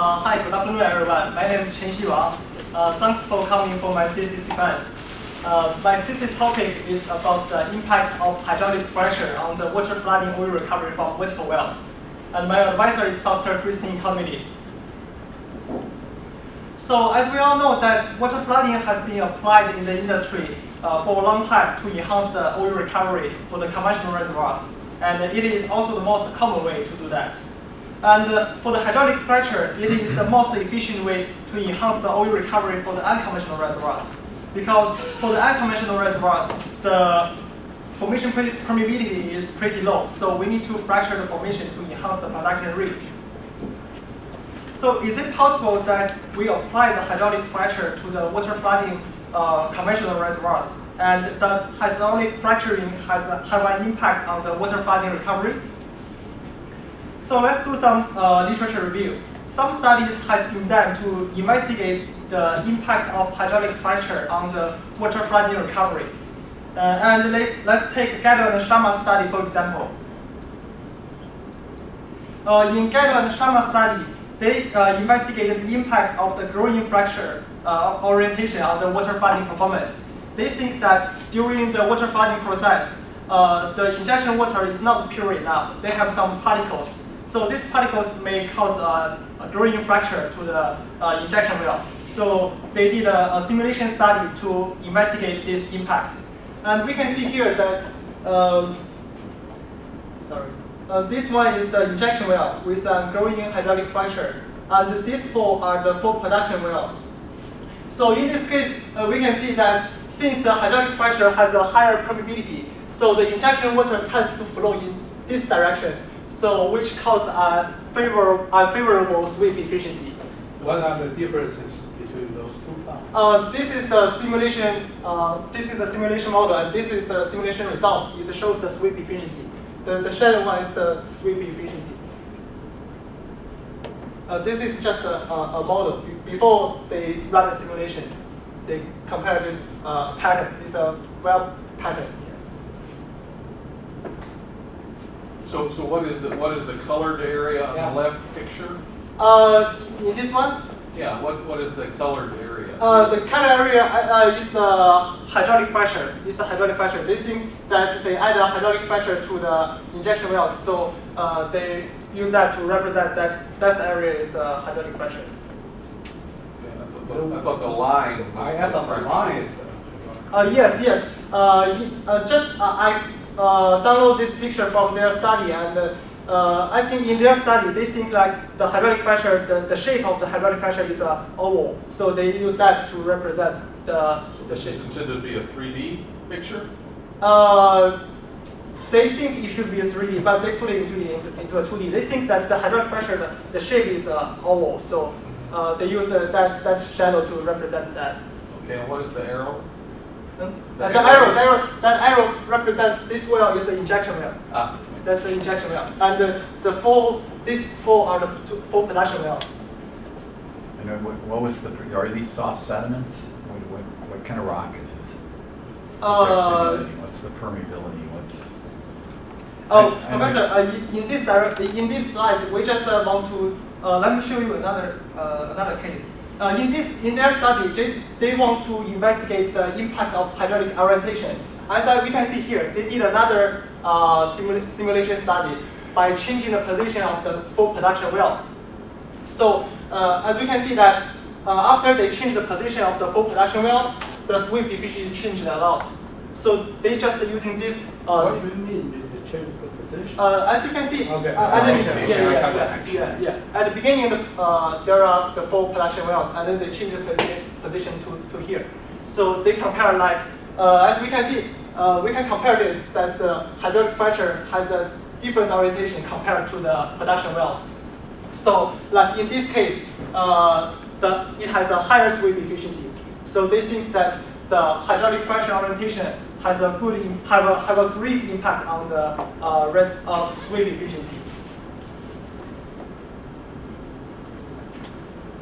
Hi, good afternoon, everyone. My name is Chen Xiwang. Thanks for coming for my thesis defense. My thesis topic is about the impact of hydraulic pressure on the water flooding oil recovery from vertical wells. And my advisor is Dr. Christine Kalmides. So as we all know that water flooding has been applied in the industry for a long time to enhance the oil recovery for the conventional reservoirs. And it is also the most common way to do that. And for the hydraulic fracture, it is the most efficient way to enhance the oil recovery for the unconventional reservoirs. Because for the unconventional reservoirs, the formation permeability is pretty low, so we need to fracture the formation to enhance the production rate. So is it possible that we apply the hydraulic fracture to the water flooding conventional reservoirs? And does hydraulic fracturing have an impact on the water flooding recovery? So let's do some literature review. Some studies has been done to investigate the impact of hydraulic fracture on the water flooding recovery. And let's take Gadol and Sharma study, for example. In Gadol and Sharma study, they investigated the impact of the growing fracture orientation on the water flooding performance. They think that during the water flooding process, the injection water is not pure enough. They have some particles. So these particles may cause a growing fracture to the injection well. So they did a simulation study to investigate this impact. And we can see here that, this one is the injection well with a growing hydraulic fracture. And these four are the four production wells. So in this case, we can see that since the hydraulic fracture has a higher permeability, so the injection water tends to flow in this direction. So which causes unfavorable sweep efficiency. What are the differences between those two parts? This is the simulation. This is the simulation model, and this is the simulation result. It shows the sweep efficiency. The shaded one is the sweep efficiency. This is just a model. Before they run the simulation, they compare this pattern. It's a well pattern. So what is the colored area on the left picture? In this one? Yeah, what is the colored area? The colored area is the hydraulic fracture. It's the hydraulic fracture. They think that they add a hydraulic fracture to the injection wells, so they use that to represent that area is the hydraulic fracture. I thought the line was I thought the line is the Yes. I download this picture from their study, and I think in their study they think like the hydraulic fracture, the shape of the hydraulic fracture is a oval, so they use that to represent the This shape. is intended to be a 3D picture? They think it should be a 3D, but they put it into a 2D. They think that the hydraulic pressure, the shape is oval, so they use that shadow to represent that. Okay, and what is the arrow? That arrow represents this well is the injection well. Ah, That's the injection well, and these four are the four production wells. And what was are these soft sediments? What kind of rock is this? What's the permeability? Professor, in this slide, we just want to let me show you another case. In their study, they want to investigate the impact of hydraulic orientation. As we can see here, they did another simulation study by changing the position of the four production wells. So as we can see that after they changed the position of the four production wells, the sweep efficiency changed a lot. So they just using this. What do you mean they change the position? As you can see, Okay. At the beginning, there are the four production wells, and then they change the position to here. So they compare like, as we can see, we can compare this that the hydraulic fracture has a different orientation compared to the production wells. So like in this case, it has a higher sweep efficiency. So they think that the hydraulic fracture orientation has a have a great impact on the sweep efficiency.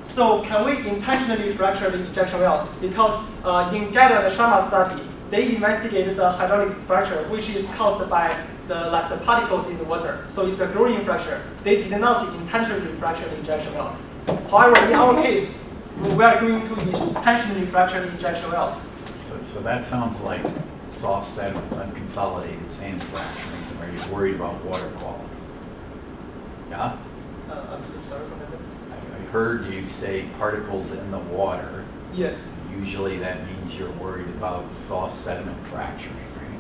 So can we intentionally fracture the injection wells? Because in Gadol and Sharma study, they investigated the hydraulic fracture, which is caused by the particles in the water. So it's a growing fracture. They did not intentionally fracture the injection wells. However, in our case, we are going to intentionally fracture the injection wells. So that sounds like soft sediments, unconsolidated sand fracturing, where you're worried about water quality. Yeah? I'm sorry for that. I heard you say particles in the water. Yes. Usually that means you're worried about soft sediment fracturing, right?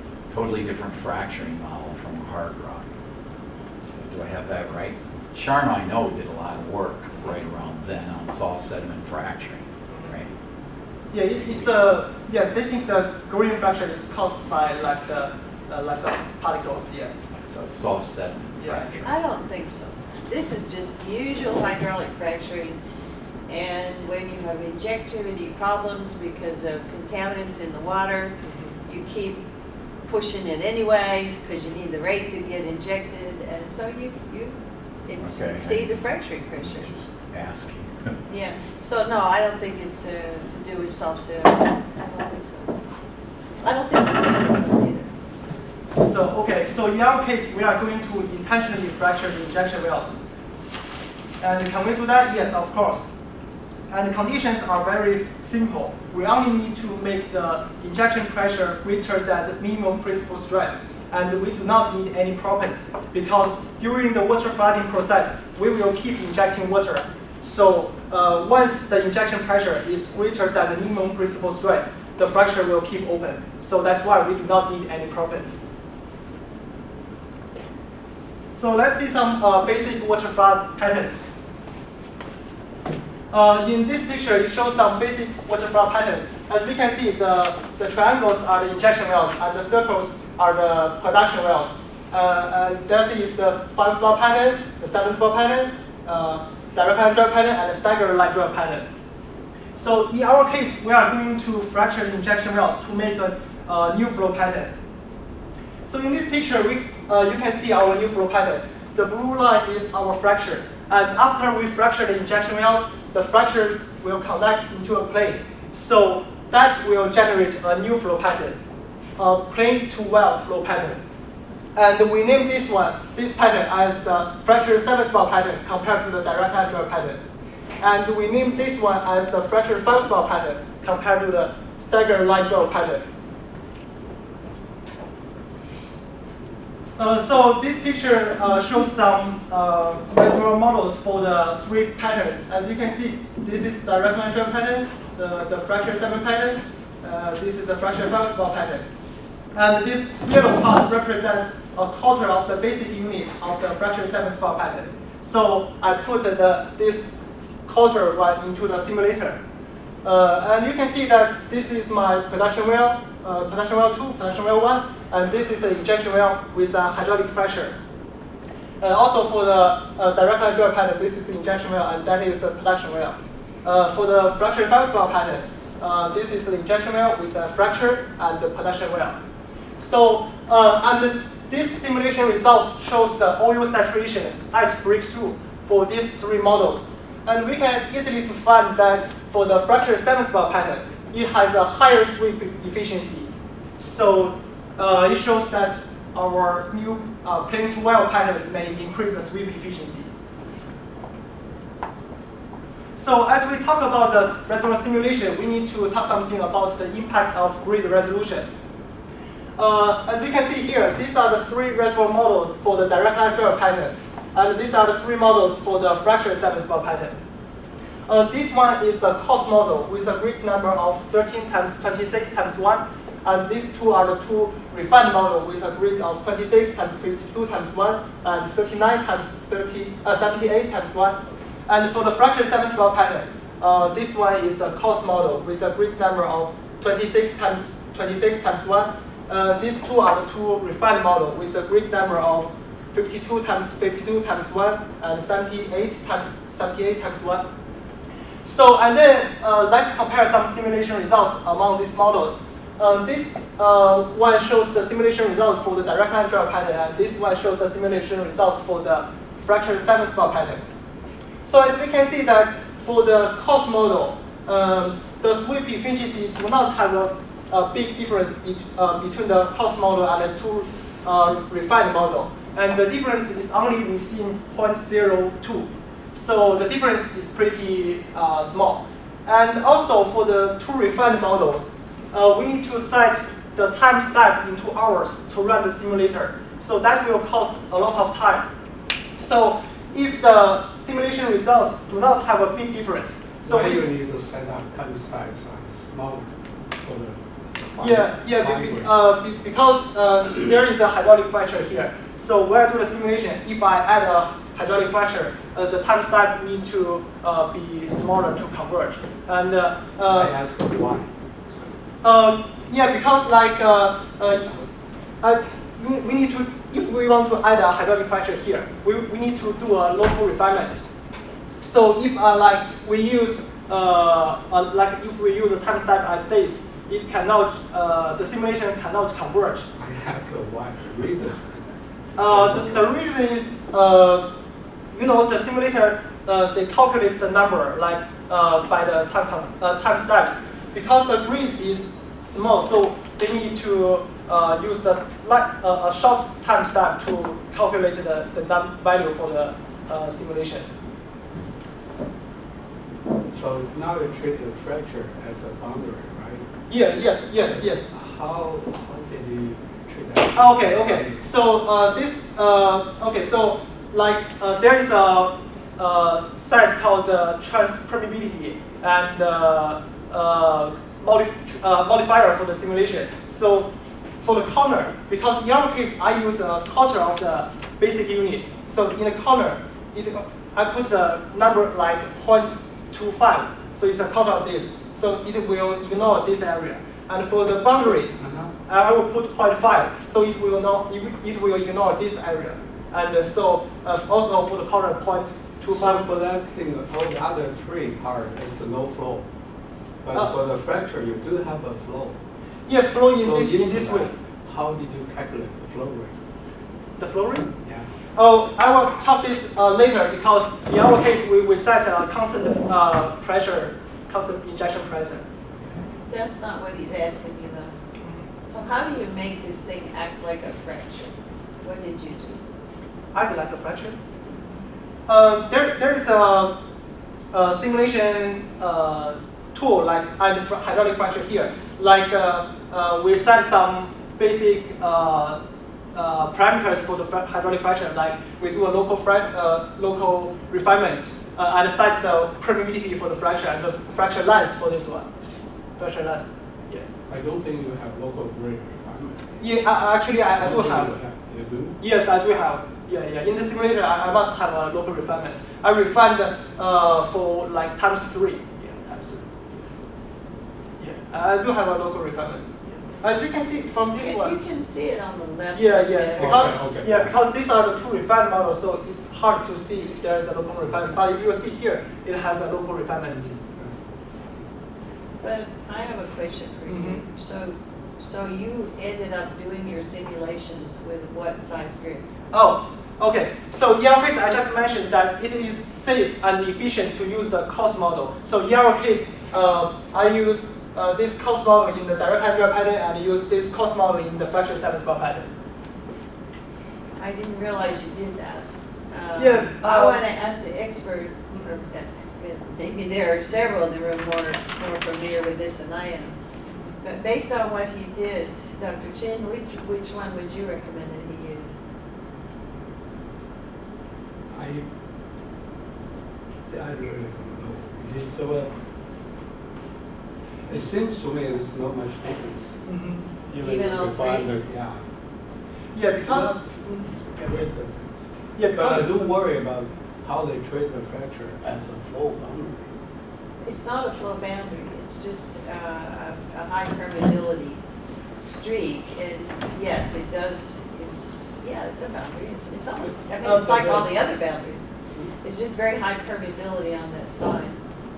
It's a totally different fracturing model from hard rock. Do I have that right? Sharma, I know, did a lot of work right around then on soft sediment fracturing, right? Yeah, basically the growing fracture is caused by like some particles. Yeah. So it's soft sediment Yeah. fracturing. I don't think so. This is just usual hydraulic fracturing, and when you have injectivity problems because of contaminants in the water, you keep pushing it anyway because you need the rate to get injected, and so you Okay. exceed the fracturing pressure. Just asking. Yeah. So no, I don't think it's to do with soft sediments. I don't think so. I don't think it either. So in our case, we are going to intentionally fracture the injection wells. And can we do that? Yes, of course. And the conditions are very simple. We only need to make the injection pressure greater than the minimum principal stress. And we do not need any proppants because during the water flooding process, we will keep injecting water. So once the injection pressure is greater than the minimum principal stress, the fracture will keep open. So that's why we do not need any proppants. So let's see some basic water flood patterns. In this picture, it shows some basic water flood patterns. As we can see, the triangles are the injection wells, and the circles are the production wells. And that is the 5-spot pattern, the 7-spot pattern, direct line drive pattern, and the staggered line drive pattern. So in our case, we are going to fracture the injection wells to make a new flow pattern. So in this picture, you can see our new flow pattern. The blue line is our fracture. And after we fracture the injection wells, the fractures will connect into a plane. So that will generate a new flow pattern, a plane to well flow pattern. And we name this pattern as the fracture 7-spot pattern compared to the direct line drive pattern. And we name this one as the fracture 5-spot pattern compared to the staggered line drive pattern. So this picture shows some reservoir models for the 3 patterns. As you can see, this is direct line drive pattern, the fracture 7 pattern. This is the fracture 5-spot pattern. And this yellow part represents a quarter of the basic unit of the fracture 7-spot pattern. So I put this quarter one into the simulator. And you can see that this is my production well 2, production well 1, and this is the injection well with a hydraulic fracture. Also for the direct line drive pattern, this is the injection well, and that is the production well. For the fracture 5-spot pattern, this is the injection well with a fracture and the production well. So, and this simulation results shows the oil saturation at breakthrough for these 3 models. And we can easily to find that for the fracture 7-spot pattern, it has a higher sweep efficiency. So it shows that our new plane to well pattern may increase the sweep efficiency. So as we talk about the reservoir simulation, we need to talk something about the impact of grid resolution. As we can see here, these are the 3 reservoir models for the direct line drive pattern. And these are the 3 models for the fracture 7-spot pattern. This one is the cost model with a grid number of 13 times 26 times 1. And these 2 are the 2 refined models with a grid of 26 times 52 times 1 and 39 times 78 times 1. And for the fracture 7-spot pattern, this one is the cost model with a grid number of 26 times 26 times 1. These 2 are the 2 refined models with a grid number of 52 times 52 times 1 and 78 times 78 times 1. So, and then let's compare some simulation results among these models. This one shows the simulation results for the direct line drive pattern, and this one shows the simulation results for the fracture 7-spot pattern. So as we can see that for the cost model, the sweep efficiency do not have big difference between the cost model and the two refined model. And the difference is only within 0.02. So the difference is pretty small. And also for the two refined model, we need to set the time step into hours to run the simulator. So that will cost a lot of time. So if the simulation results do not have a big difference, so Why we, you need to set up time steps on smaller for the because there is a hydraulic fracture here. So when I do the simulation, if I add a hydraulic fracture, the time step need to be smaller to converge. And I ask why. yeah, because like we need to, if we want to add a hydraulic fracture here, we need to do a local refinement. So if like we use like if we use a time step as this, it cannot the simulation cannot converge. I ask why. The reason. The reason is you know, the simulator they calculate the number like by the time steps, because the grid is small, so they need to use the a short time step to calculate the value for the simulation. So now you treat the fracture as a boundary, right? Yeah. Yes. How did you treat that? Okay. So this okay. So like there is a set called transpermeability and modifier for the simulation. So for the corner, because in our case I use a quarter of the basic unit. So in the corner, I put the number like 0.25. So it's a quarter of this. So it will ignore this area. And for the boundary, I will put 0.5. So it will ignore this area. And so also for the corner 0.25. So for that thing, all the other three part is no flow. But for the fracture, you do have a flow. Yes, flow So in this way. How did you calculate the flow rate? The flow rate? Yeah. Oh, I will talk this later, because in our case we set a constant pressure, constant injection pressure. That's not what he's asking you though. So how do you make this thing act like a fracture? What did you do? Act like a fracture. There is a simulation tool like hydraulic fracture here. Like we set some basic parameters for the hydraulic fracture. Like we do a local refinement and set the permeability for the fracture and the fracture length for this one. Fracture length. Yes. I don't think you have local grade refinement. Yeah, actually I do have. You do? Yes, I do have. Yeah. In the simulator, I must have a local refinement. I refined for like times 3. Yeah, times 3. Yeah, I do have a local refinement. Yeah. As you can see from this one. You can see it on the left. Yeah. Because Okay. because these are the two refined models, so it's hard to see if there is a local refinement. But if you see here, it has a local refinement. But I have a question for you. So you ended up doing your simulations with what size grid? Oh, okay. So in our case, I just mentioned that it is safe and efficient to use the cost model. So in our case, I use this cost model in the direct hydro pattern and use this cost model in the fracture 7-spot pattern. I didn't realize you did that. Yeah, I want to ask the expert, or maybe there are several in the room more familiar with this than I am. But based on what he did, Dr. Chin, which one would you recommend that he use? I really don't know. It seems to me there's not much difference. Even if on you find three? the- Yeah. Yeah, because Great difference. yeah, But I because do worry about how they treat the fracture as a flow boundary. It's not a flow boundary, it's just a high permeability streak, and yes, it does, it's a boundary, it's not, I mean, it's like all the other boundaries. It's just very high permeability on that side.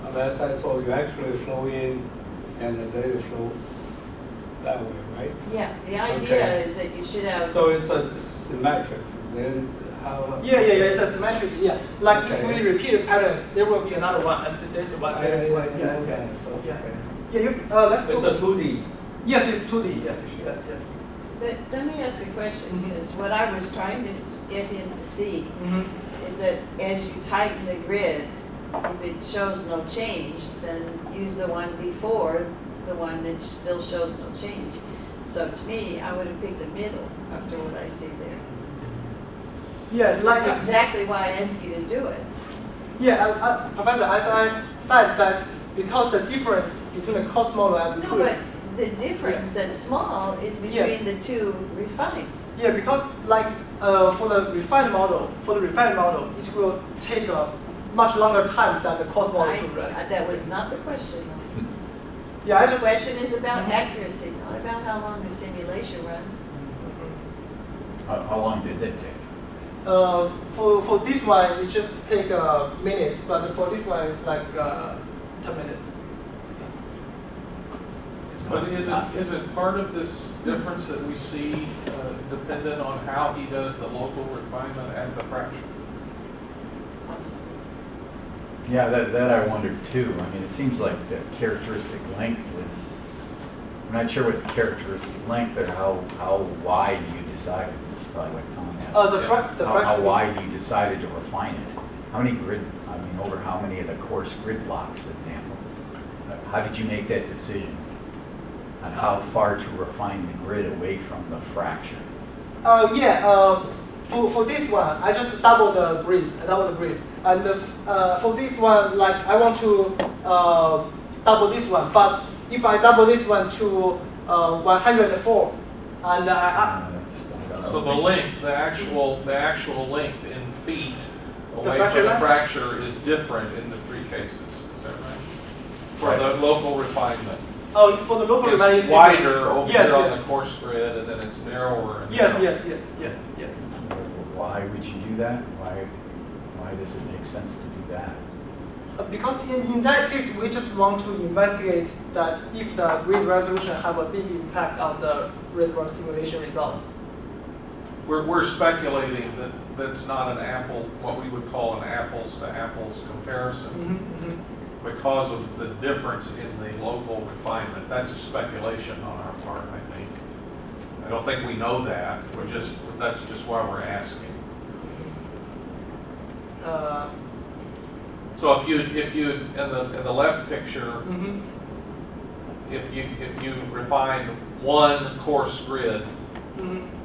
On that side, so you actually flow in and the data flow that way, right? Yeah, the idea Okay. is that you should have. So it's a symmetric, then how? yeah, it's a symmetric. Yeah, like if Okay. we repeat patterns, there will be another one, and there's one, there's one. Yeah. Okay, so, Yeah. okay. Yeah, let's It's go. a 2D. Yes, it's 2D. Yes, yes, yes. But let me ask a question, Mhm. because what I was trying to get him to see is that as you tighten the grid, if it shows no change, then use the one before, the one that still shows no change. So to me, I would have picked the middle after what I see there. Yeah, like That's exactly why I asked you to do it. yeah, Professor, as I said that because the difference between the cost model and No, but the difference that's small is Yes. between the two refined. yeah, because like for the refined model, it will take a much longer time than the cost model to run. That was not the question. though. Yeah, I The just question is about Mhm. accuracy, not about how long the simulation runs. How long did that take? For this one, it just take minutes, but for this one, it's like 10 minutes. But is it part of this difference that we see dependent on how he does the local refinement and the fraction? Yeah, that I wondered too. I mean, it seems like the characteristic length was, I'm not sure what the characteristic length or how wide you decided. That's probably what Tom asked. How wide you decided to refine it. How many over how many of the coarse grid blocks, for example? How did you make that decision on how far to refine the grid away from the fracture? For this one, I just double the grease. And for this one, like I want to double this one, but if I double this one to 104, and So the length, the actual length in feet away fracture from the length? fracture is different in the three cases, is that right? For Right. the local refinement. for the local refining, It's wider over yes, here on yes. the coarse grid, and then it's narrower. in the Yes, middle. yes. Why would you do that? Why does it make sense to do that? Because in that case, we just want to investigate that if the grid resolution have a big impact on the reservoir simulation results. We're speculating that that's not what we would call an apples to apples comparison because of the difference in the local refinement. That's a speculation on our part, I think. I don't think we know that. That's just why we're asking. So if you in the left picture, if you refine one coarse grid,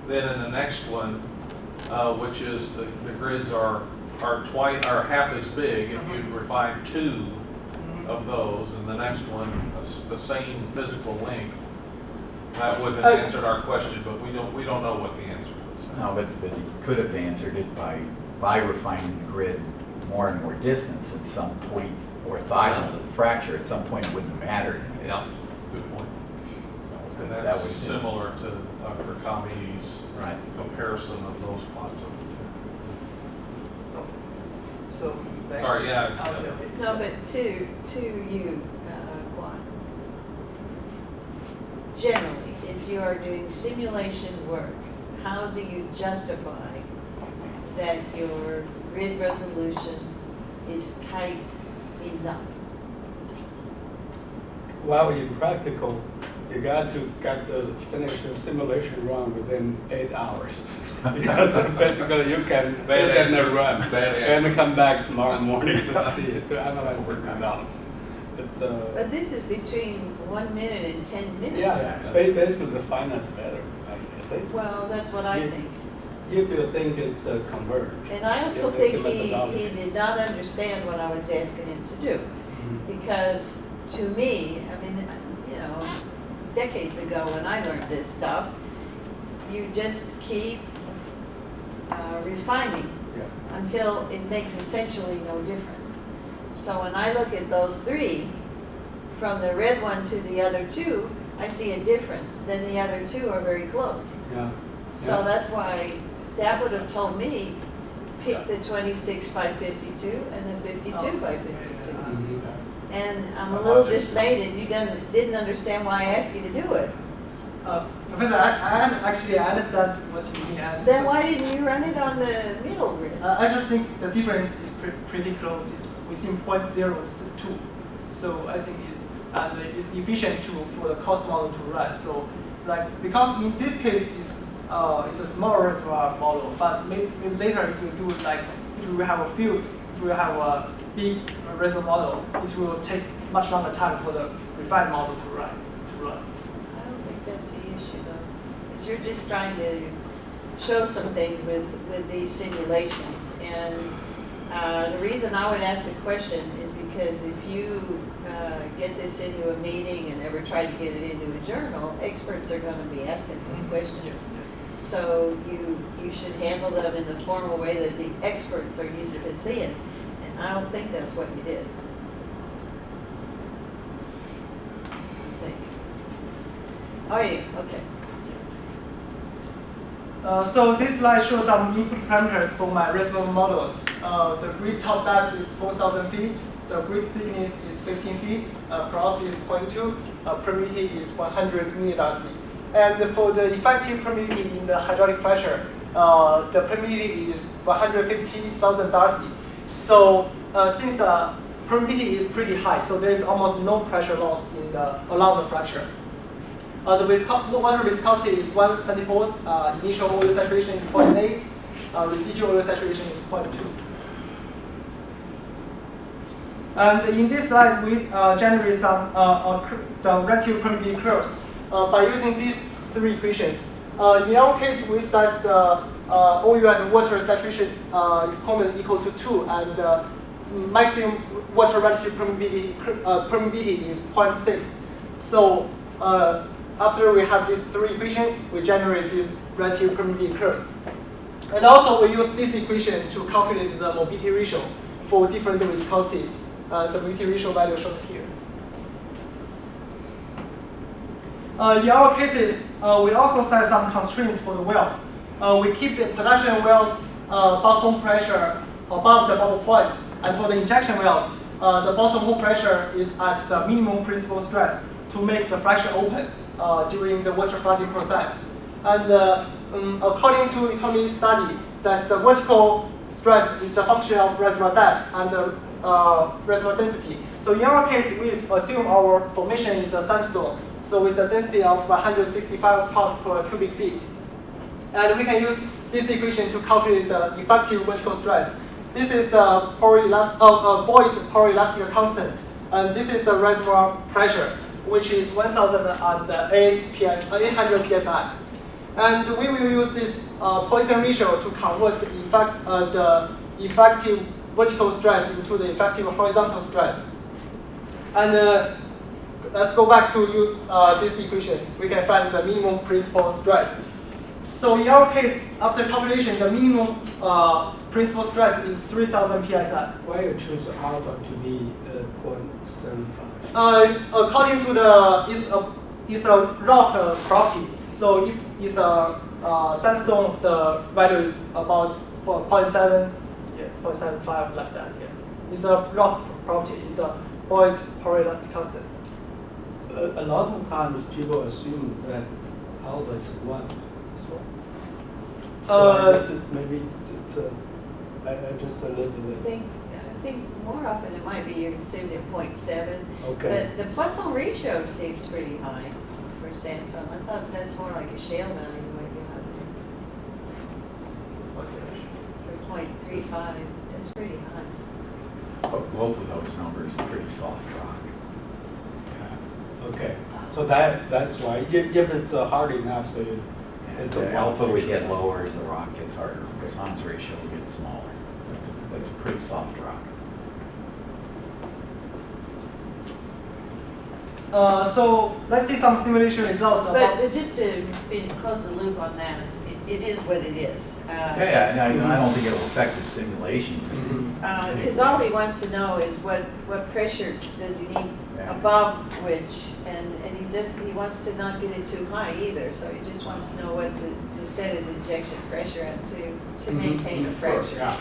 then in the next one, which is the grids are half as big, if you refine two of those, and the next one the same physical length, that would have answered our question, but we don't know what the answer is. No, but you could have answered it by refining the grid more and more distance at some point, orthogonal to the fracture. At some point, it wouldn't have mattered. Yeah, good point. So And that that's was similar to Dr. Kami's right. comparison of those plots. So. Sorry, yeah. Okay. No, but to you, Juan. Generally, if you are doing simulation work, how do you justify that your grid resolution is tight enough? Well, in practical, you got to finish the simulation run within 8 hours. Because basically you can run and come back tomorrow morning to see it, to analyze the results. But this is between 1 minute and 10 minutes. Yeah, basically the finite better, I think. Well, that's what I think. If you think it's converged. And I also the think he methodology. did not understand what I was asking him to do. Because to me, I mean, decades ago when I learned this stuff, you just keep refining Yeah. until it makes essentially no difference. So when I look at those three, from the red one to the other two, I see a difference. Then the other two are very close. Yeah. So Yeah. that's why that would have told me, pick the 26 by 52 and the 52 by 52. Mhm. And I'm a little dismayed that you didn't understand why I asked you to do it. Professor, I understand what you mean. And Then why didn't you run it on the middle grid? I just think the difference is pretty close. It's within 0.02. So I think it's and it's efficient for the cost model to run. So, like because in this case it's a small reservoir model, but maybe later if we do like if we have a field, if we have a big reservoir model, it will take much longer time for the refined model to run. I don't think that's the issue though, because you're just trying to show some things with these simulations. And the reason I would ask the question is because if you get this into a meeting and ever try to get it into a journal, experts are going to be asking these questions. Yes. So you should handle them in the formal way that the experts are used to seeing. And I don't think that's what you did. I think. Oh yeah, okay. So this slide shows some input parameters for my reservoir models. The grid top depth is 4,000 feet. The grid thickness is 15 feet. Porosity is 0.2. Permeability is 100 millidarcy. And for the effective permeability in the hydraulic fracture, the permeability is 150,000 darcy. So since the permeability is pretty high, so there is almost no pressure loss along the fracture. The water viscosity is 1 centipoles. Initial oil saturation is 0.8. Residual oil saturation is 0.2. And in this slide, we generate some the relative permeability curves by using these three equations. In our case, we set the oil and water saturation exponent equal to 2, and the maximum water relative permeability is 0.6. So after we have these three equations, we generate these relative permeability curves. And also, we use this equation to calculate the mobility ratio for different viscosities. The mobility ratio value shows here. In our cases, we also set some constraints for the wells. We keep the production wells bottom pressure above the bubble point, and for the injection wells, the bottom hole pressure is at the minimum principal stress to make the fracture open during the water flooding process. And according to economist study, that the vertical stress is a function of reservoir depth and the reservoir density. So in our case, we assume our formation is a sandstone, so with a density of 165 pounds per cubic feet. And we can use this equation to calculate the effective vertical stress. This is the Boyd's power-elastic constant, and this is the reservoir pressure, which is 1,008 psi. And we will use this Poisson ratio to convert the effective vertical stress into the effective horizontal stress. And let's go back to use this equation. We can find the minimum principal stress. So in our case, after calculation, the minimum principal stress is 3,000 psi. Why you choose alpha to be 0.75? According to it's a rock property. So if it's a sandstone, the value is about 0.7, 0.75 like that. Yes, it's a rock property. It's the Boyd's power-elastic constant. A lot of times people assume that alpha is 1. Maybe it's just a little bit. I think more often it might be you're assuming at 0.7. Okay. But the Poisson ratio seems pretty high for sandstone. I thought that's more like a shale value might be high there. For 0.35, that's pretty high. But both of those numbers are pretty soft rock. Yeah. Okay. So that's why. If it's hard enough, so it's The alpha would get lower as the rock gets harder. Poisson's ratio would get smaller. It's a pretty soft rock. So let's see some simulation results. But just to close the loop on that, it is what it is. I don't think it'll affect the simulations. Because all he wants to know is what pressure does he need above which, and he wants to not get it too high either, so he just wants to know what to set his injection pressure at to maintain a fracture. Yeah.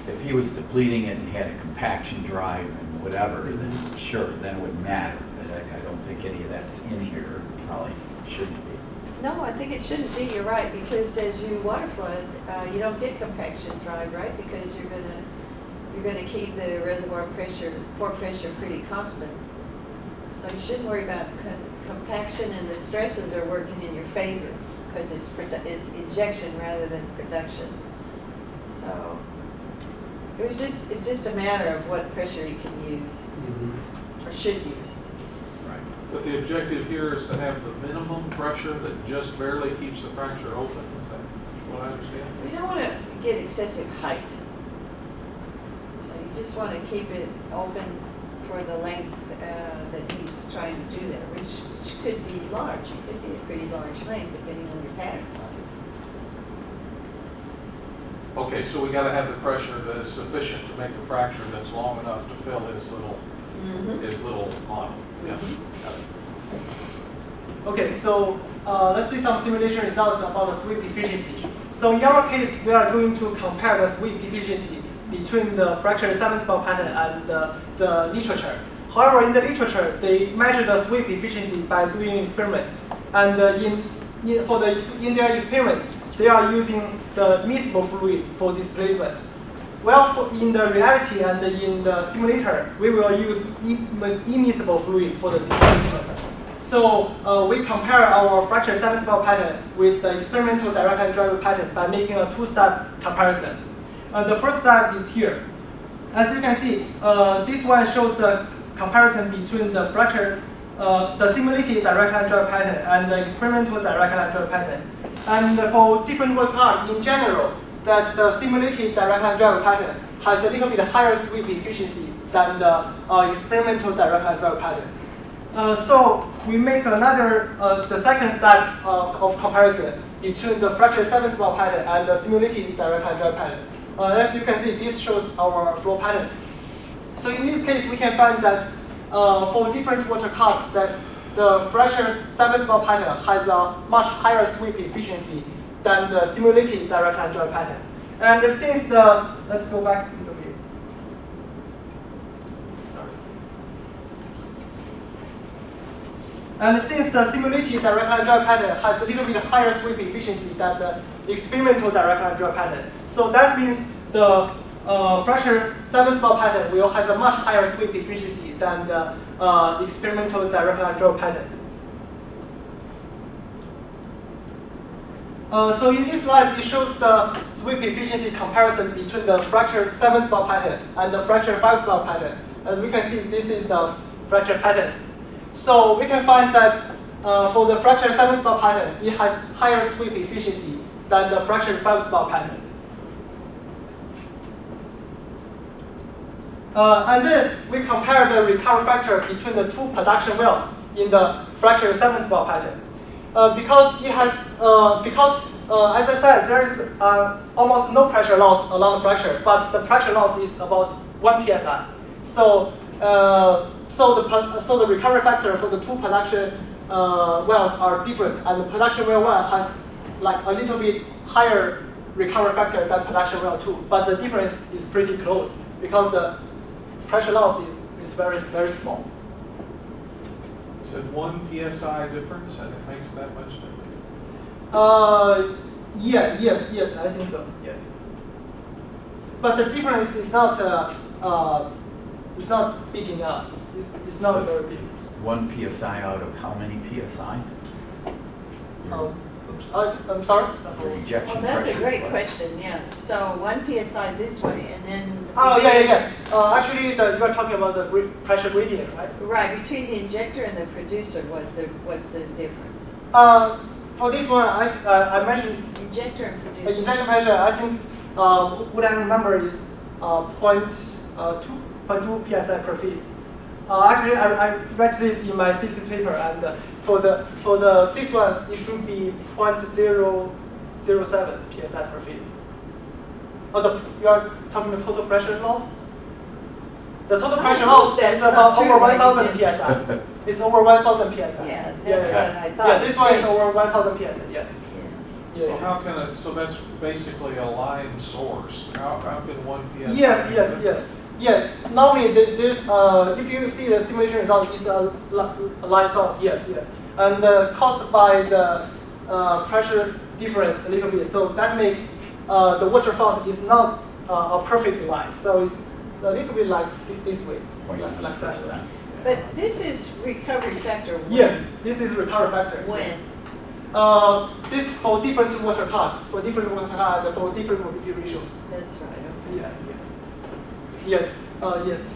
If he was depleting it and had a compaction drive and whatever, then sure, then it would matter. But I don't think any of that's in here. Probably shouldn't be. No, I think it shouldn't be, you're right, because as you water flood, you don't get compaction drive, right? Because you're gonna keep the reservoir pressure, pore pressure pretty constant. So you shouldn't worry about compaction, and the stresses are working in your favor because it's injection rather than production. So it's just a matter of what pressure you can use or should use. Right. But the objective here is to have the minimum pressure that just barely keeps the fracture open. Is that what I understand? We don't want to get excessive height. So you just want to keep it open for the length that he's trying to do there, which could be large. It could be a pretty large length depending on your pattern size. Okay, so we got to have the pressure that is sufficient to make a fracture that's long enough to fill his little model. Yeah. Got it. Okay, so let's see some simulation results about the sweep efficiency. So in our case, we are going to compare the sweep efficiency between the fracture 7-spot pattern and the literature. However, in the literature, they measure the sweep efficiency by doing experiments. And in their experiments, they are using the miscible fluid for displacement. Well, in the reality and in the simulator, we will use immiscible fluid for the displacement. So we compare our fracture 7-spot pattern with the experimental direct line driver pattern by making a two-step comparison. The first step is here. As you can see, this one shows the comparison between the fracture, the simulated direct line driver pattern and the experimental direct line driver pattern. And for different work art in general, that the simulated direct line driver pattern has a little bit higher sweep efficiency than the experimental direct line driver pattern. So we make the second step of comparison between the fracture 7-spot pattern and the simulated direct line driver pattern. As you can see, this shows our flow patterns. So in this case, we can find that for different water cuts, that the fracture 7-spot pattern has a much higher sweep efficiency than the simulated direct line driver pattern. And since let's go back a little bit. Sorry. And since the simulated direct line driver pattern has a little bit higher sweep efficiency than the experimental direct line driver pattern, so that means the fracture 7-spot pattern will has a much higher sweep efficiency than the experimental direct line driver pattern. So in this slide, it shows the sweep efficiency comparison between the fracture 7-spot pattern and the fracture 5-spot pattern. As we can see, this is the fracture patterns. So we can find that for the fracture 7-spot pattern, it has higher sweep efficiency than the fracture 5-spot pattern. And then we compare the recovery factor between the two production wells in the fracture 7-spot pattern. Because it has, as I said, there is almost no pressure loss along the fracture, but the pressure loss is about 1 psi. So, the recovery factor for the two production wells are different, and the production well 1 has like a little bit higher recovery factor than production well 2, but the difference is pretty close because the pressure loss is very, very small. You said 1 psi difference, and it makes that much difference? Yes, I think so. Yes, but the difference is not it's not big enough. It's not very big. 1 psi out of how many psi? I'm sorry. Your ejection Well, that's a pressure great was. question, yeah. So 1 psi this way, and then... Oh, yeah. Actually, you are talking about the pressure gradient, right? Right, between the injector and the producer, what's the difference? For this one, I mentioned Injector and the producer. injection pressure. I think what I remember is 0.2 psi per feet. Actually, I read this in my thesis paper, and for this one, it should be 0.007 psi per feet. You are talking the total pressure loss? The total pressure loss That's is not about true, over like 1,000 you just- psi. It's over 1,000 psi. Yeah, that's what I thought. Yeah, this one is over 1,000 psi. Yes. Yeah. So how can so that's basically a line source. How can 1 psi? Yes. Yeah, normally there's if you see the simulation result, it's a line source. Yes. And caused by the pressure difference a little bit. So that makes the water front is not a perfect line. So it's a little bit like this way, like that. 0.1%. But this is recovery factor when? Yes, this is recovery factor. When? This for different water cut, and for different mobility ratios. That's right, okay. Yes.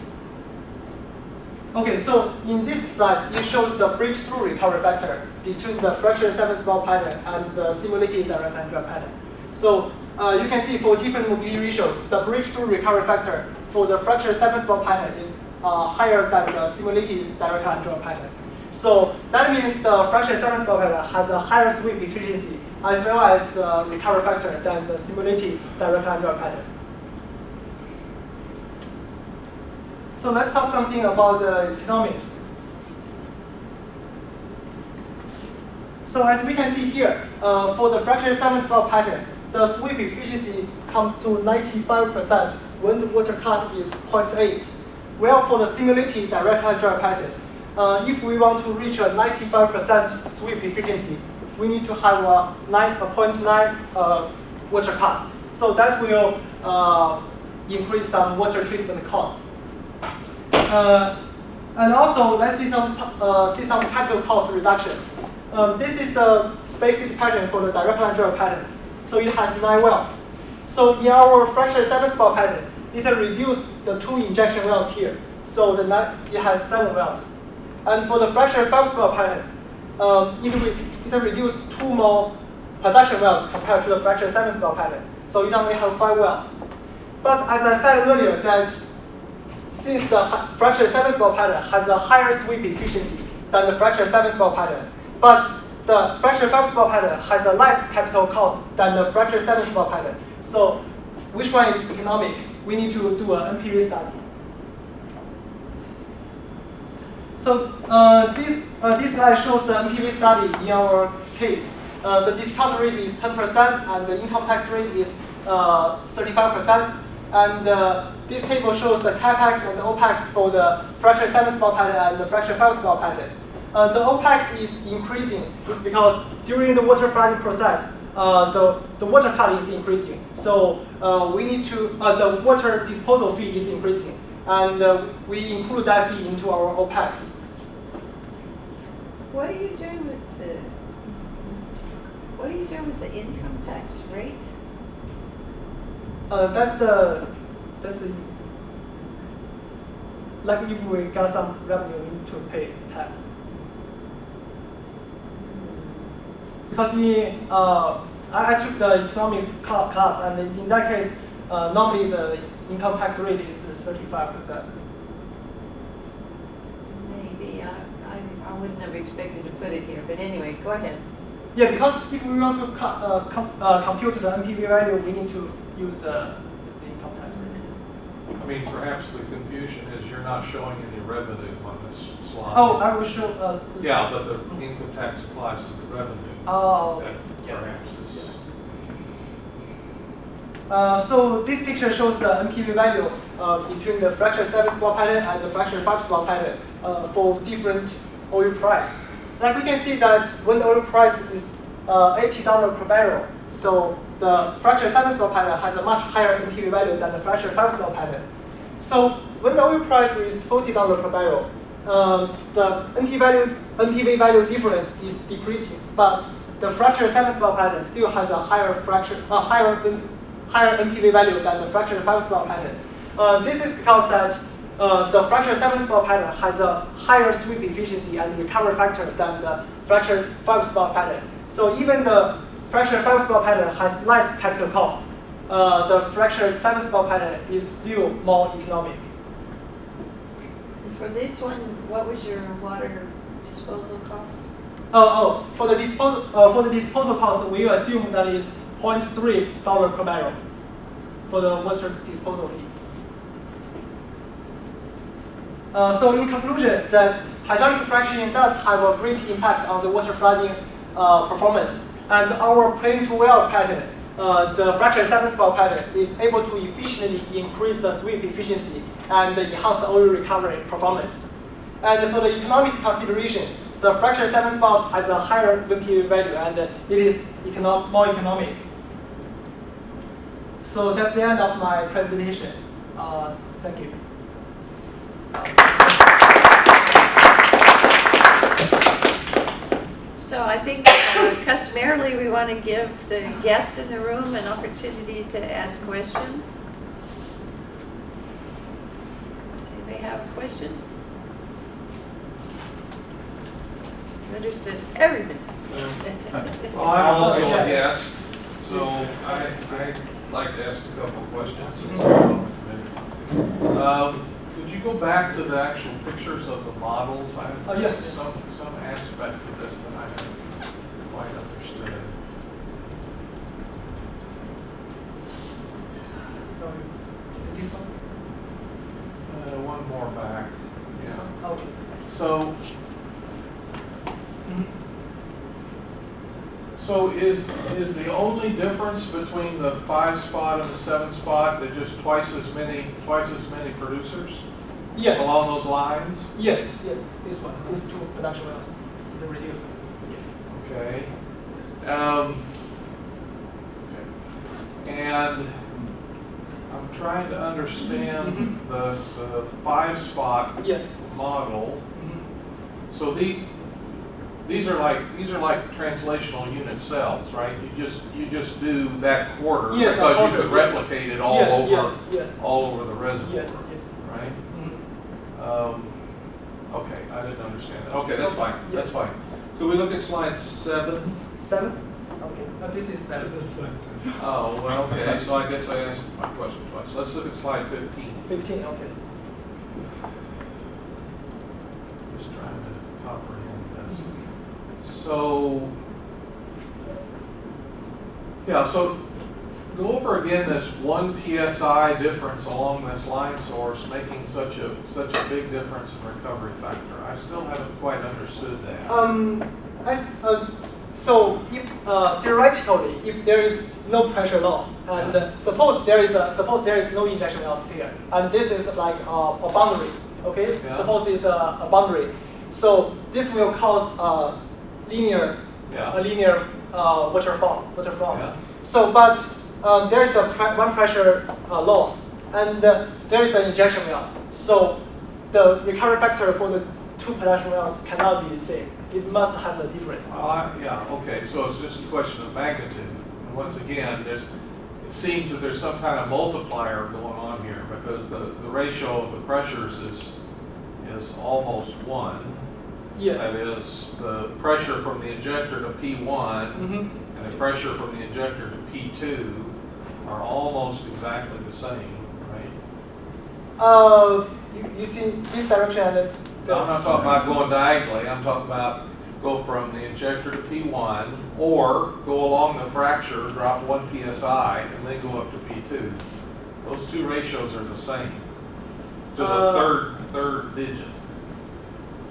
Okay, so in this slide, it shows the breakthrough recovery factor between the fracture 7-spot pattern and the simulated direct line drive pattern. So you can see for different mobility ratios, the breakthrough recovery factor for the fracture 7-spot pattern is higher than the simulated direct line drive pattern. So that means the fracture 7-spot pattern has a higher sweep efficiency as well as the recovery factor than the simulated direct line drive pattern. So let's talk something about the economics. So as we can see here, for the fracture 7-spot pattern, the sweep efficiency comes to 95% when the water cut is 0.8. While for the simulated direct line drive pattern, if we want to reach a 95% sweep efficiency, we need to have a 0.9 water cut. So that will increase some water treatment cost. And also, let's see some capital cost reduction. This is the basic pattern for the direct line drive patterns. So it has 9 wells. So in our fracture 7-spot pattern, it reduced the 2 injection wells here. So it has 7 wells. And for the fracture 5-spot pattern, it reduced 2 more production wells compared to the fracture 7-spot pattern. So it only have 5 wells. But as I said earlier, that since the fracture 7-spot pattern has a higher sweep efficiency than the fracture 7-spot pattern, but the fracture 5-spot pattern has a less capital cost than the fracture 7-spot pattern. So which one is economic? We need to do an NPV study. So this slide shows the NPV study in our case. The discount rate is 10% and the income tax rate is 35%. And this table shows the capex and the opex for the fracture 7-spot pattern and the fracture 5-spot pattern. The opex is increasing. It's because during the water flooding process, the water cut is increasing. So we need to the water disposal fee is increasing, and we include that fee into our opex. What are you doing with the income tax rate? That's the like if we got some revenue, we need to pay tax. Because I took the economics class, and in that case, normally the income tax rate is 35%. Maybe I wouldn't have expected to put it here, but anyway, go ahead. Yeah, because if we want to compute the NPV value, we need to use the income tax rate. I mean, perhaps the confusion is you're not showing any revenue on this slide. Oh, I will show. Yeah, but the income tax applies to the revenue. Oh, That yeah. perhaps is. So this picture shows the NPV value between the fracture 7-spot pattern and the fracture 5-spot pattern for different oil price. Like we can see that when the oil price is $80 per barrel, so the fracture 7-spot pattern has a much higher NPV value than the fracture 5-spot pattern. So when the oil price is $40 per barrel, the NPV value difference is decreasing, but the fracture 7-spot pattern still has a higher NPV value than the fracture 5-spot pattern. This is because that the fracture 7-spot pattern has a higher sweep efficiency and recovery factor than the fracture 5-spot pattern. So even the fracture 5-spot pattern has less capital cost, the fracture 7-spot pattern is still more economic. For this one, what was your water disposal cost? For the disposal cost, we assume that is $0.3 per barrel for the water disposal fee. So in conclusion, that hydraulic fracturing does have a great impact on the water flooding performance. And our plane-to-well pattern, the fracture 7-spot pattern, is able to efficiently increase the sweep efficiency and enhance the oil recovery performance. And for the economic consideration, the fracture 7-spot has a higher NPV value and it is more economic. So that's the end of my presentation. Thank you. I think customarily we want to give the guests in the room an opportunity to ask questions. Does anybody have a question? You understood everything. Well, I'm also a guest, so I'd like to ask a couple of questions. since I'm on the committee. Could you go back to the actual pictures of the models? Yes. Some aspect of this that I haven't quite understood. Is it this one? One more back. Yeah. Okay. So, so is the only difference between the 5-spot and the 7-spot that just twice as many producers Yes. along those lines? Yes. Yes. This one. These two production wells. The reduced. Yes. Okay. Yes. And I'm trying to understand the 5-spot Yes. model. Mhm. So these are like translational unit cells, right? You just do that quarter Yes, because quarter, you could yes. replicate it all Yes, over yes, yes. all over the reservoir, Yes. Yes. right? Mhm. Okay, I didn't understand that. Okay, that's fine. Yes. That's fine. Could we look at slide 7? 7. Okay. This is 7. Oh, well, okay. So I guess I asked my question twice. Let's look at slide 15. 15. Okay. Just trying to comprehend this. So, yeah, so go over again this 1 psi difference along this line source making such a big difference in recovery factor. I still haven't quite understood that. So if theoretically, if there is no pressure loss, and suppose there is no injection loss here, and this is like a boundary, okay? Yeah. Suppose it's a boundary, so this will cause a linear waterfall. Yeah. So, but there is one pressure loss, and there is an injection well. So the recovery factor for the two production wells cannot be the same. It must have a difference. Yeah, okay, so it's just a question of magnitude. And once again, it seems that there's some kind of multiplier going on here because the ratio of the pressures is almost 1. Yes. That is, the pressure from the injector to P1 Mm-hmm. and the pressure from the injector to P2 are almost exactly the same, right? You see this direction and No, I'm not talking about going diagonally. I'm talking about go from the injector to P1 or go along the fracture, drop 1 psi, and then go up to P2. Those two ratios are the same to the third digit.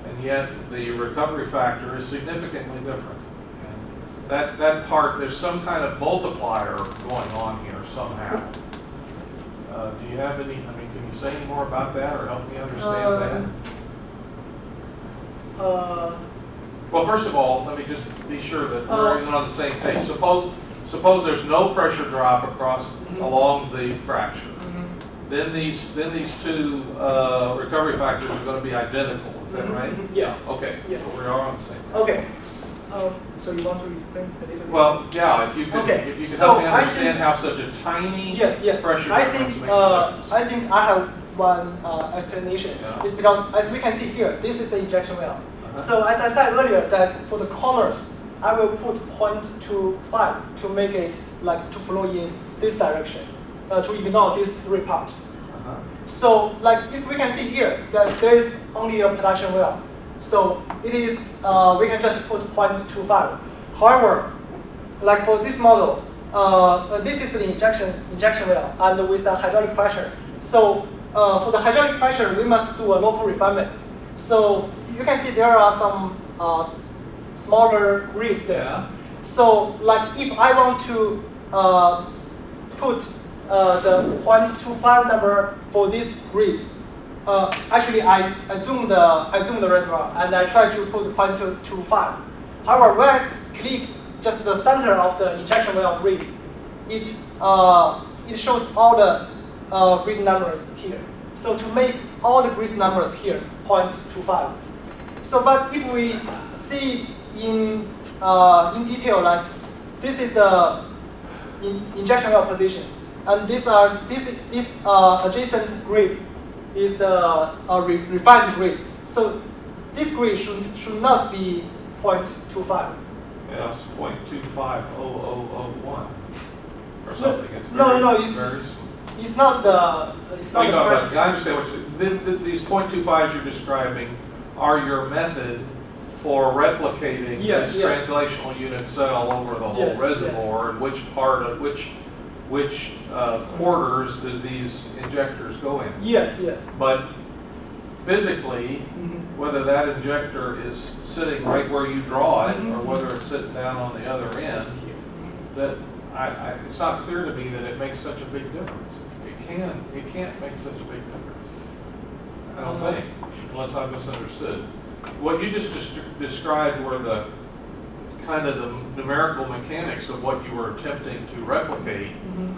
And yet the recovery factor is significantly different. And that part, there's some kind of multiplier going on here somehow. Do you have any, can you say any more about that or help me understand that? Well, first of all, let me just be sure that we're on the same page. Suppose there's no pressure drop across along the fracture. Then these two recovery factors are going to be identical. Is that right? Yes. Yeah. Okay. Yes. So we are on the same page. Okay. So you want to explain a little bit? Well, yeah. If you could, Okay. if you could So help me I understand think- how such a tiny Yes. pressure I difference think makes a difference. I think I have one explanation. Yeah. It's because as we can see here, this is the injection well. Uh-huh. So as I said earlier, that for the corners, I will put 0.25 to make it like to flow in this direction, to ignore this 3 part. Uh-huh. So like if we can see here that there is only a production well. So it is we can just put 0.25. However, like for this model, this is the injection well and with the hydraulic pressure. So for the hydraulic pressure, we must do a local refinement. So you can see there are some smaller grids there. Yeah. So like if I want to put the 0.25 number for these grids, actually I zoom the reservoir and I try to put 0.25. However, when I click just the center of the injection well grid, it shows all the grid numbers here. So to make all the grid numbers here 0.25. So but if we see it in in detail, like this is the injection well position, and this adjacent grid is the refined grid. So this grid should not be 0.25. Yeah, it's 0.250001 or something. It's No, very it's not the it's not I the pressure. understand what these 0.25s you're describing are your method for replicating Yes, this yes. translational unit cell over the whole Yes, reservoir, and which part of which quarters do these injectors go in. Yes, yes. But physically, Mhm. whether that injector is sitting right where you draw it, or Mhm. whether it's sitting down on the other end, that it's not clear to me that it makes such a big difference. It can't make such a big difference. I don't think, unless I misunderstood. What you just described were the kind of the numerical mechanics of what you were attempting to replicate, Mhm.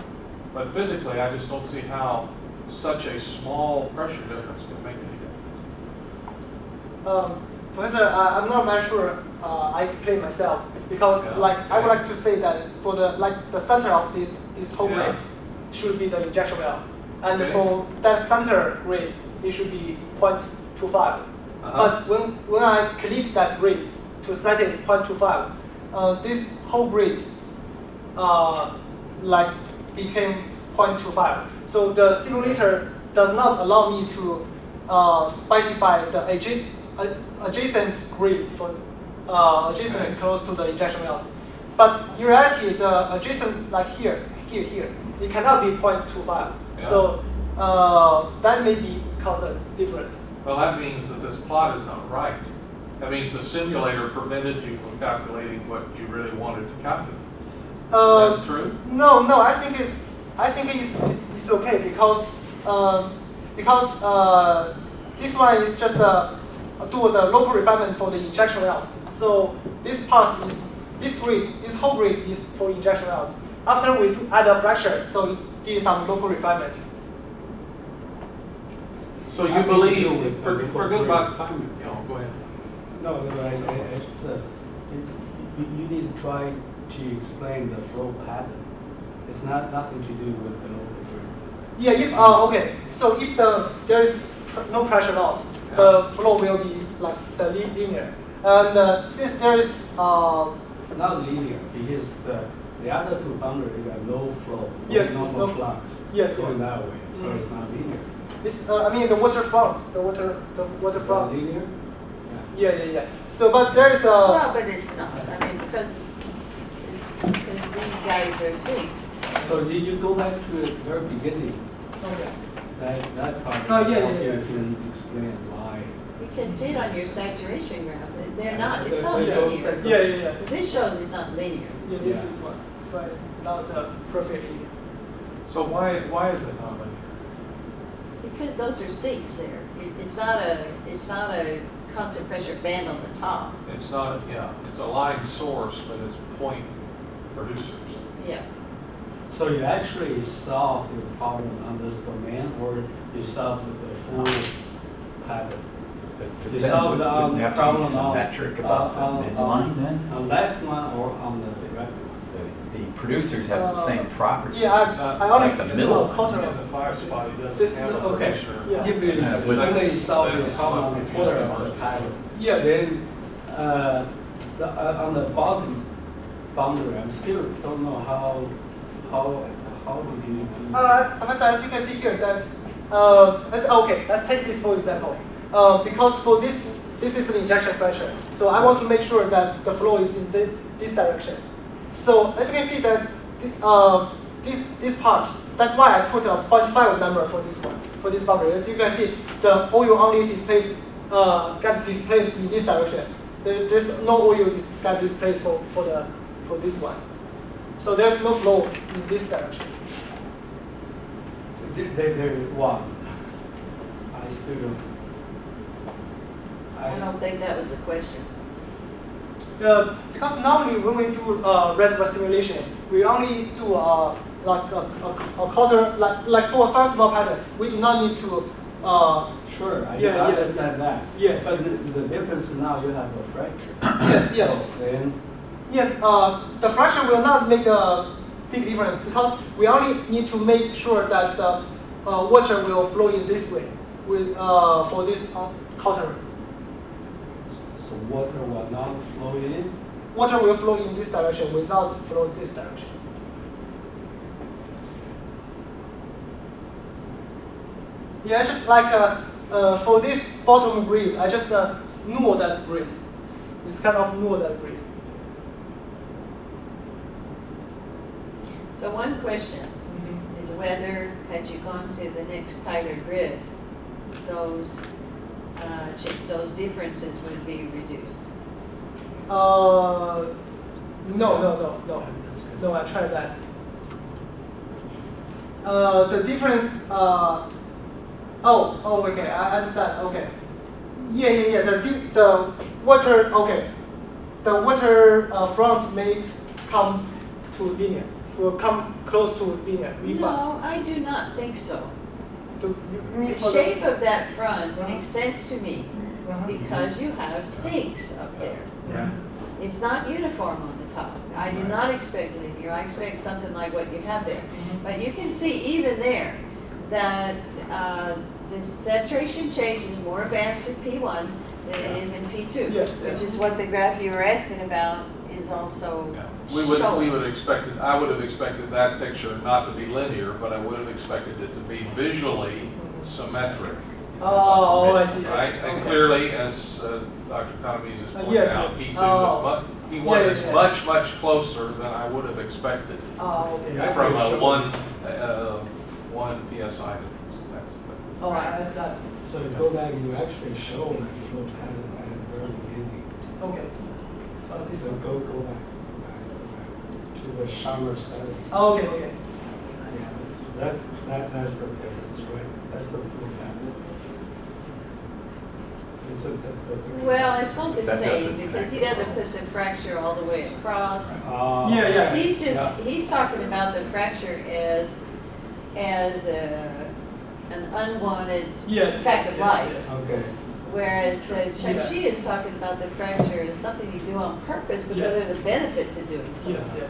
but physically, I just don't see how such a small pressure difference can make any difference. Professor, I'm not very sure I explain myself because Yeah. like I would like to say that for the center of this whole Yeah. grid should be the injection well, and Okay. for that center grid it should be 0.25. But when I click that grid to set it 0.25, this whole grid like became 0.25. So the simulator does not allow me to specify the adjacent grids for adjacent Okay. close to the injection wells. But in reality, the adjacent like here, it cannot be 0.25. Yeah. So that may be cause a difference. Well, that means that this plot is not right. That means the simulator prevented you from calculating what you really wanted to calculate. Is that true? No, I think it's okay because this one is just do the local refinement for the injection wells. So this whole grid is for injection wells. After we add a fracture, so it gives some local refinement. So you I think believe, you will forget about, refinement. go ahead. No, I just, you need to try to explain the flow pattern. It's nothing to do with the local grid. Yeah, okay. So if there is no pressure loss, the flow will be like the linear. And since there is Not linear, because the other two boundaries got no flow, Yes, no it's no- flux yes, going yes. that way, so Mhm. it's not linear. it's I mean the waterfront. Linear? Yeah. So but there is a Well, but it's not, I mean, because these guys are sinks. So did you go back to the very beginning? okay. That part. Oh, yeah. You can explain why. You can see it on your saturation graph. They're not, it's They not don't- linear. Yeah. This shows it's not linear. Yeah, this is one. So it's not perfectly. So why is it not linear? Because those are sinks there. It's not a constant pressure band on the top. It's not, it's a line source, but it's point producers. Yeah. So you actually solve the problem on this domain, or you solve the full pattern? But You then solve the wouldn't have to be problem on symmetric about the midline then? on left one or on the direct one? The producers have the same properties. Yeah, I only Like the middle. do a quarter In of the fire spot, he This doesn't have is- a okay. producer. Yeah. If you with- only solve That's this on the how quarter it of the is. pattern, Yes. then on the bottom boundary, I still don't know how did you do? Professor, as you can see here, that let's take this for example. Because for this is an injection pressure, so I want to make sure that the flow is in this direction. So as you can see that this part, that's why I put a 0.5 number for this one, for this boundary. As you can see, the oil only got displaced in this direction. There's no oil got displaced for this one. So there's no flow in this direction. There is one. I still don't. I don't think that was the question. Because normally when we do reservoir simulation, we only do like a quarter, like for a first ball pattern, we do not need to. Sure, I Yeah, understand that. Yes. But the difference now you have a fracture. Yes. So then Yes, the fraction will not make a big difference because we only need to make sure that the water will flow in this way with, for this cautery. So water will not flow in? Water will flow in this direction without flow this direction. Yeah, just like for this bottom grease, I just knew that grease. It's kind of knew that grease. So one question Mm-hmm. is whether, had you gone to the next tighter grid, those differences would be reduced. No. No, I tried that. The difference, okay, I understand, okay. Yeah, the water, okay. The water front may come to linear, will come close to linear. No, I do not think so. You mean The for shape of that front Uh-huh. makes sense to me because you have sinks up there. Yeah. It's not uniform on the top. I do not expect linear. I expect something like what you have there. But you can see even there that the saturation change is more advanced in P1 than it is in P2, Yes, which yes. is what the graph you were asking about is also Yeah. We would showing. expect it, I would have expected that picture not to be linear, but I would have expected it to be visually symmetric. Oh, I see. Right, and Okay. clearly, as Dr. Economies has pointed yes, out, yes. P2 Oh. was P1 Yeah, is yeah. much closer than I would have expected Oh, okay. Yeah. from Sure. one PSI. That's Oh, I understand. So you go back, you actually show the flow pattern at the very beginning. Okay. So this So one. go back to the shower study. Oh, okay. Yeah, that's the difference, right? That's the flow pattern. That's the- Well, it's not the That same doesn't because he connect doesn't put the fracture all the way across. Yeah, yeah. He's just, Yeah. he's talking about the fracture as an unwanted Yes. fact of yes, life. yes. Okay. Whereas Chuck Yeah. Shi is talking about the fracture as something you do on purpose because Yes. of the benefit to doing so. Yes. Okay.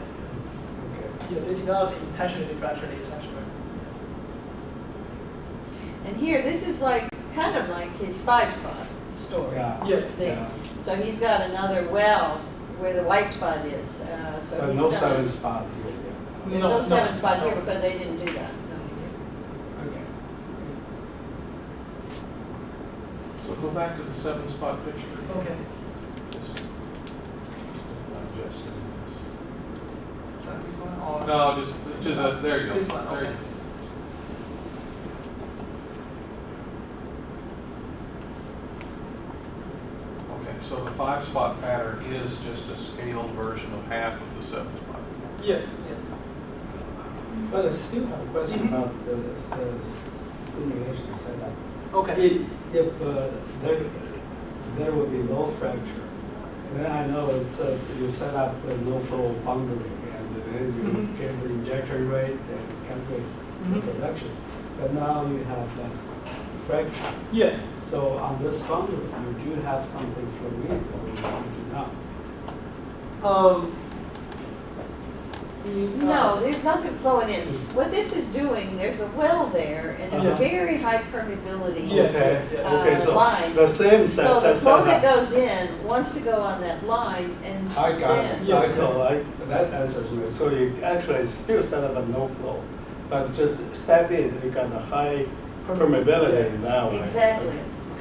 Yeah, they did not intentionally fracture the attachments. And here, this is like, kind of like his 5-spot story. Yeah. Yes. This- Yeah. So he's got another well where the white spot is, so But he's no gonna- 7-spot here. There's No, no no, 7-spot no. here because they didn't do that. Yeah. Okay. So go back to the 7-spot picture. Okay. Just digest it. This one or No, just to the, there you go. This one, There you okay. go. Okay, so the 5-spot pattern is just a scaled version of half of the 7-spot. Yes. But I still have a question Mhm. about the simulation setup. Okay. If there will be no fracture, then I know it's, you set up the no-flow boundary, and then you Mhm. get the injection rate and calculate the Mhm. production. But now you have fracture. Yes. So on this boundary, you do have something flowing in, or you do not. No, there's nothing flowing in. What this is doing, there's a well there and a Yes. very high permeability. Yes, Okay, yes, yes. okay, so line. the same So the flow that setup. goes in wants to go on that line and I got it. then. Yes. That answers me. So you actually still set up a no flow, but just step in, you got a high permeability now. right? Exactly. Okay.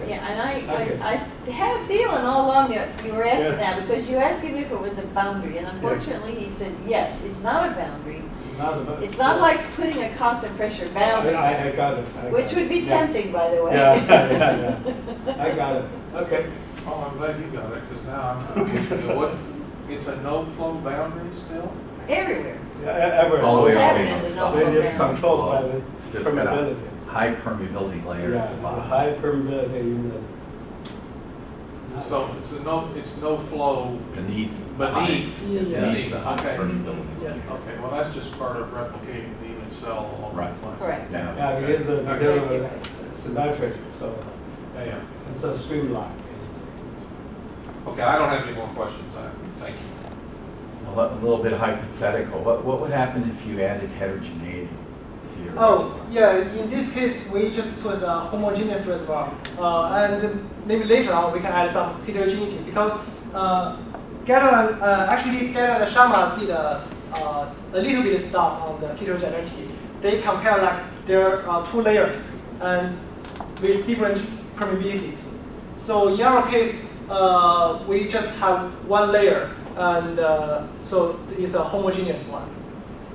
Yeah, and Okay. I had a feeling all along that you were asking Yeah. that because you asked him if it was a boundary, and unfortunately he said, yes, it's not a boundary. It's not about. It's not like putting a constant pressure boundary, I got it. which would be Yeah. tempting, by the way. Yeah. I got it. Okay. Oh, I'm glad you got it, because now I'm confused. What, it's a no-flow boundary still? Everywhere. Yeah, ever. All the way Having over. it is So no Then it's program. controlled by It's the just got a permeability. high permeability layer Yeah, at the the bottom. high permeability in the. So it's no flow Beneath. beneath. Yeah. Beneath the high Okay. permeability. Yes. Okay, well, that's just part of replicating the human cell along Right. the place. Correct. Yeah. Yeah, because Exactly of right. symmetric, so Yeah, yeah. it's a streamline. Okay, I don't have any more questions. Thank you. A little bit hypothetical. What would happen if you added heterogeneity to your Oh, reservoir? yeah, in this case, we just put a homogeneous reservoir. And maybe later on we can add some heterogeneity because Gatto and Sharma did a little bit of stuff on the heterogeneity. They compare like there are 2 layers and with different permeabilities. So in our case, we just have 1 layer, and so it's a homogeneous one.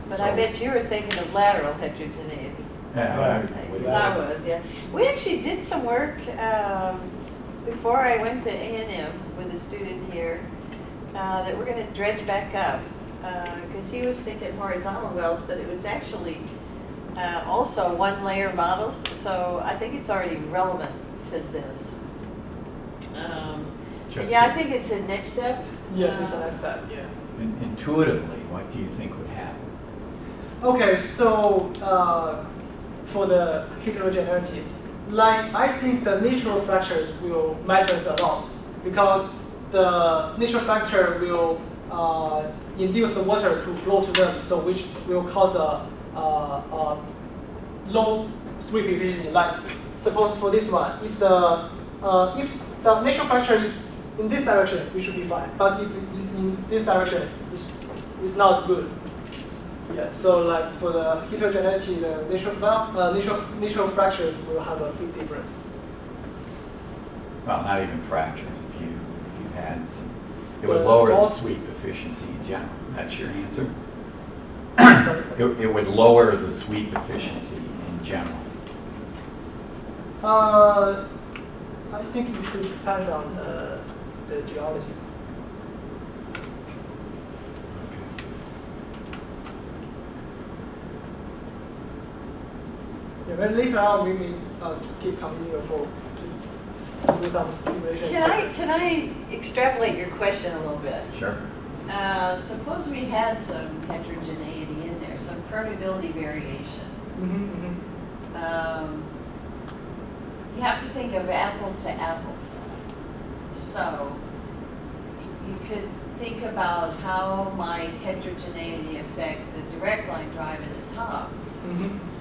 But I bet you were thinking of lateral heterogeneity. Yeah, As I was, yeah. We actually did some work before I went to A&M with a student here that we're going to dredge back up because he was thinking horizontal wells, but it was actually also 1-layer models. So I think it's already relevant to this. Yeah, I think it's a next step. Yes, it's the next step, yeah. Intuitively, what do you think would happen? Okay, so for the heterogeneity, like I think the natural fractures will matter a lot because the natural fracture will induce the water to flow to them, so which will cause a low sweep efficiency. Like suppose for this one, if the natural fracture is in this direction, it should be fine. But if it is in this direction, it's not good. Yeah, so like for the heterogeneity, the natural fractures will have a big difference. Well, not even fractures. If you had some, it would lower the sweep efficiency in general. That's your answer. It would lower the sweep efficiency in general. I think it could depend on the geology. Yeah, but later on we may keep continuing to do some simulation. Can I extrapolate your question a little bit? Sure. Suppose we had some heterogeneity in there, some permeability variation. You have to think of apples to apples. So you could think about how might heterogeneity affect the direct line drive at the top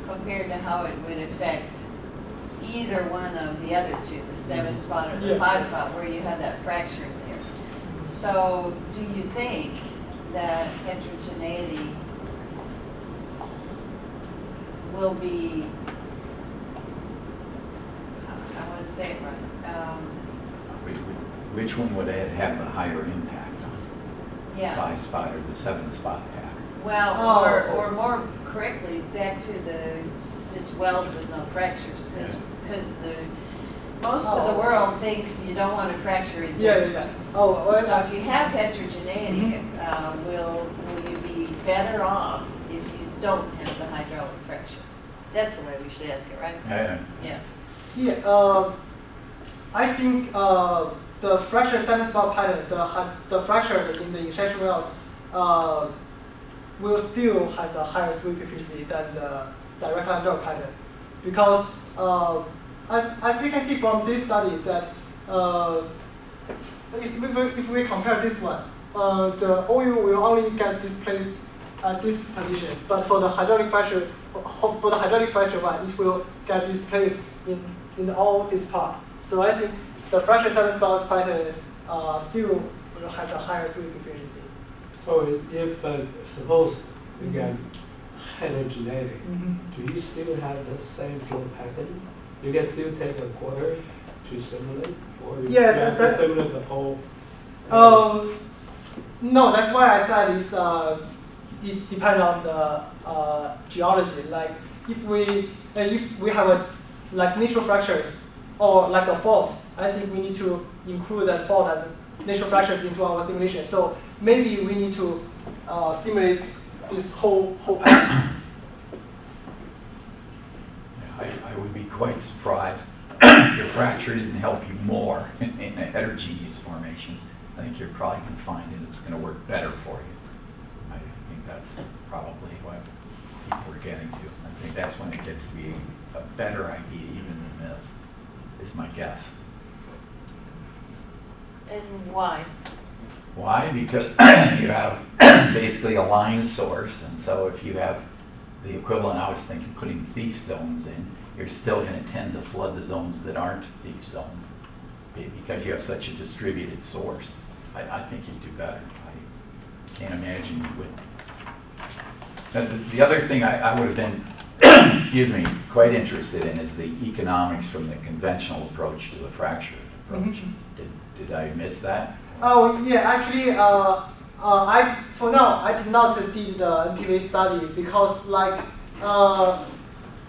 compared to how it would affect either one of the other two, the 7-spot or the 5-spot, where you have that fracture in there. So do you think that heterogeneity will be, I want to say it right, Which one would have the higher impact on? yeah. 5-spot or the 7-spot pattern? Well, or more correctly, back to the just wells with no fractures, because most of the world thinks you don't want to fracture injectors. So if you have heterogeneity, will you be better off if you don't have the hydraulic fracture? That's the way we should ask it, right? Yeah. Yes. Yeah, I think the fracture 7-spot pattern, the fracture in the injection wells, will still has a higher sweep efficiency than the direct line drive pattern, because as we can see from this study that if we compare this one, the oil will only get displaced at this position, but for the hydraulic fracture one, it will get displaced in all this part. So I think the fracture 7-spot pattern still has a higher sweep efficiency. So if suppose you get heterogeneity, do you still have the same flow pattern? You can still take a quarter to simulate, or you have to simulate the whole? No, that's why I said it's depend on the geology. Like if we have a natural fractures or like a fault, I think we need to include that fault and natural fractures into our simulation. So maybe we need to simulate this whole pattern. I would be quite surprised if your fracture didn't help you more in a heterogeneous formation. I think you're probably going to find it was going to work better for you. I think that's probably what people are getting to. I think that's when it gets to be a better idea even than this, is my guess. And why? Why? Because you have basically a line source, and so if you have the equivalent, I was thinking putting thief zones in, you're still going to tend to flood the zones that aren't thief zones because you have such a distributed source. I think you'd do better. I can't imagine you would. The other thing I would have been, excuse me, quite interested in is the economics from the conventional approach to the fractured approach. Did I miss that? Oh yeah, actually, for now I did not did the NPV study because like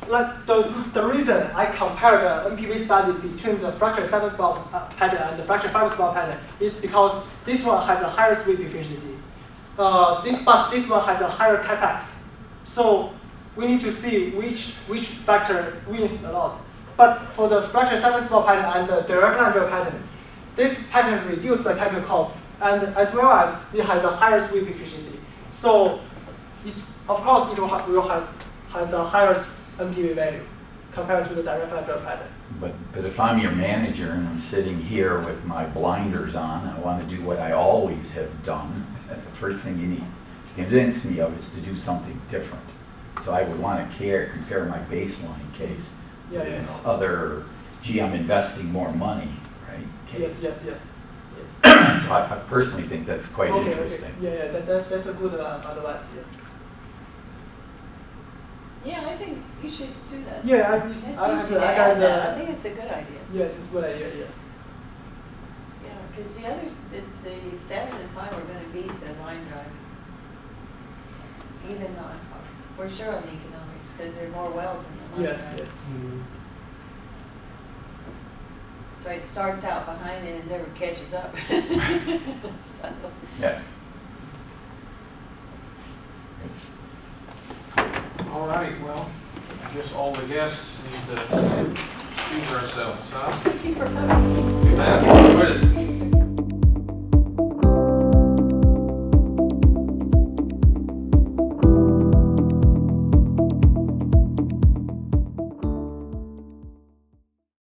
the reason I compared the NPV study between the fractured seven spot pattern and the fractured five spot pattern is because this one has a higher sweep efficiency, but this one has a higher capex. So we need to see which factor wins a lot. But for the fractured seven spot pattern and the direct line drill pattern, this pattern reduces the capital cost, and as well as it has a higher sweep efficiency. So, of course, it has a higher NPV value compared to the direct line drill pattern. But if I'm your manager and I'm sitting here with my blinders on, I want to do what I always have done. The first thing you need to convince me of is to do something different. So I would want to compare my baseline case to this other, gee, I'm investing more money, right? Case. Yes. So I personally think that's quite interesting. Okay. Yeah, that's a good advice. Yes. Yeah, I think you should do that. Yeah, It's easy to add that. I think it's a good idea. Yes, it's a good idea. Yes. Yeah, because the others, the 7 and 5 are going to beat the line drive. Even on, for sure on the economics, because there are more wells in the line drive. Yes. So it starts out behind it and never catches up. So. Yeah. All right, well, I guess all the guests need to excuse ourselves, huh? Thank you for coming.